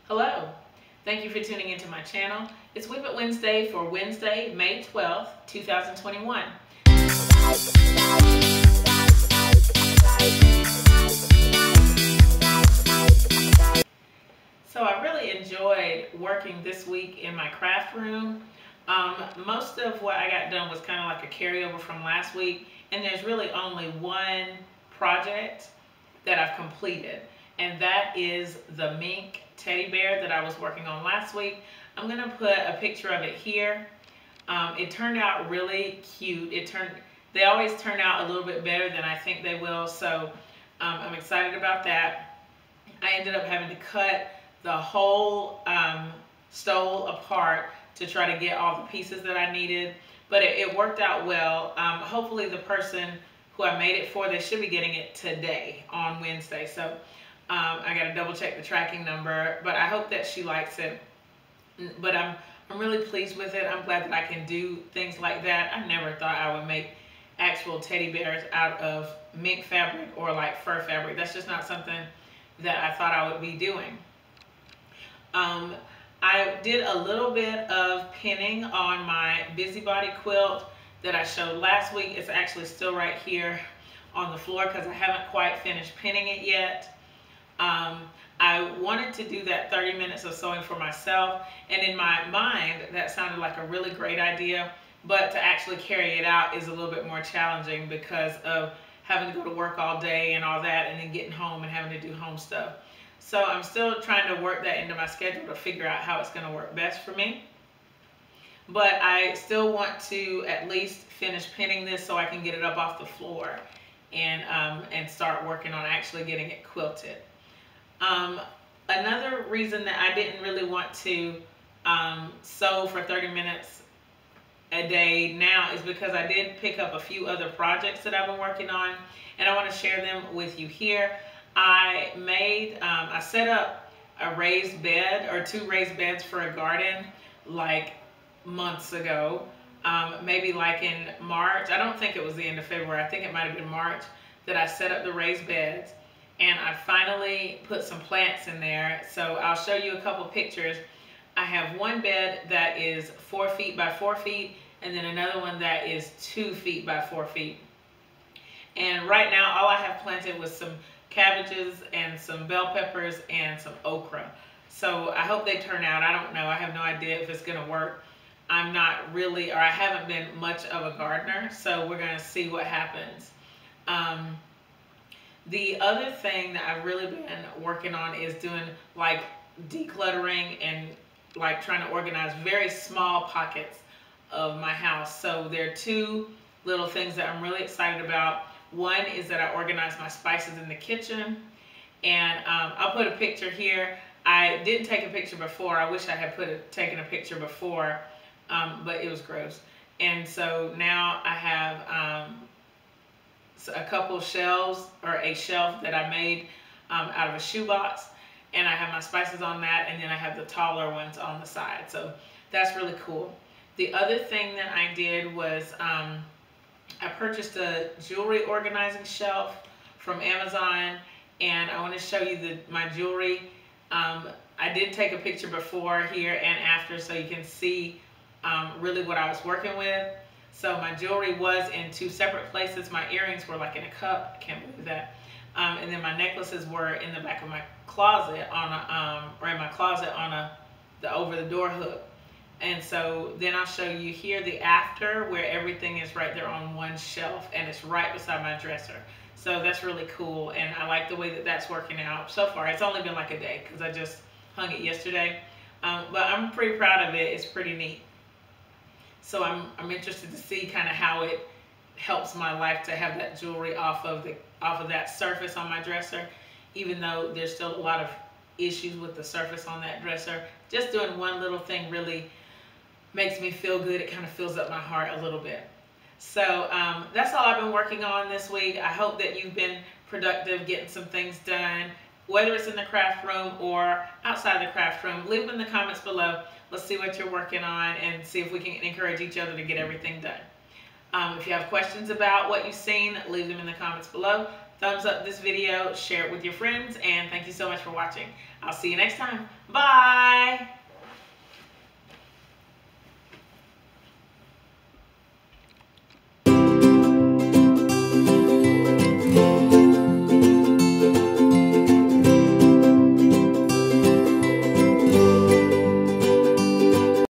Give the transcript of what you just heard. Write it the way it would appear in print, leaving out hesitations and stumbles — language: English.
Hello, thank you for tuning into my channel. It's WIP It Wednesday for Wednesday, May 12th, 2021. So I really enjoyed working this week in my craft room. Most of what I got done was kind of like a carryover from last week, and there's really only one project that I've completed, and that is the mink teddy bear that I was working on last week. I'm gonna put a picture of it here. It turned out really cute. They always turn out a little bit better than I think they will, so I'm excited about that. I ended up having to cut the whole stole apart to try to get all the pieces that I needed, but it worked out well. Hopefully the person who I made it for, they should be getting it today on Wednesday, so I got to double check the tracking number, but I hope that she likes it. But I'm really pleased with it. I'm glad that I can do things like that. I never thought I would make actual teddy bears out of mink fabric or like fur fabric. That's just not something that I thought I would be doing. I did a little bit of pinning on my busybody quilt that I showed last week. It's actually still right here on the floor because I haven't quite finished pinning it yet. I wanted to do that 30 minutes of sewing for myself, and in my mind that sounded like a really great idea, but to actually carry it out is a little bit more challenging because of having to go to work all day and all that, and then getting home and having to do home stuff. So I'm still trying to work that into my schedule to figure out how it's going to work best for me. But I still want to at least finish pinning this so I can get it up off the floor and start working on actually getting it quilted. Another reason that I didn't really want to sew for 30 minutes a day now is because I did pick up a few other projects that I've been working on, and I want to share them with you here. I set up a raised bed, or 2 raised beds for a garden like months ago, maybe like in March. I don't think it was the end of February. I think it might have been March that I set up the raised beds, and I finally put some plants in there. So I'll show you a couple pictures. I have one bed that is 4 feet by 4 feet, and then another one that is 2 feet by 4 feet. And right now all I have planted was some cabbages and some bell peppers and some okra. So I hope they turn out. I don't know. I have no idea if it's going to work. I'm not really, or I haven't been much of a gardener, so we're going to see what happens. The other thing that I've really been working on is doing like decluttering and like trying to organize very small pockets of my house. So there are 2 little things that I'm really excited about. One is that I organized my spices in the kitchen, and I'll put a picture here. I didn't take a picture before. I wish I had taken a picture before, but it was gross. And so now I have a couple shelves, or a shelf that I made out of a shoebox, and I have my spices on that, and then I have the taller ones on the side. So that's really cool. The other thing that I did was I purchased a jewelry organizing shelf from Amazon, and I want to show you my jewelry. I did take a picture before, here, and after, so you can see really what I was working with. So my jewelry was in 2 separate places. My earrings were like in a cup. I can't believe that. And then my necklaces were in the back of my closet or in my closet on the over the door hook. And so then I'll show you here the after, where everything is right there on one shelf, and it's right beside my dresser. So that's really cool, and I like the way that that's working out so far. It's only been like a day because I just hung it yesterday, but I'm pretty proud of it. It's pretty neat. So I'm interested to see kind of how it helps my life to have that jewelry off of that surface on my dresser, even though there's still a lot of issues with the surface on that dresser. Just doing one little thing really makes me feel good. It kind of fills up my heart a little bit. So that's all I've been working on this week. I hope that you've been productive, getting some things done, whether it's in the craft room or outside the craft room. Leave them in the comments below. Let's see what you're working on and see if we can encourage each other to get everything done. If you have questions about what you've seen, leave them in the comments below. thumbs up this video, share it with your friends, and thank you so much for watching. I'll see you next time. Bye!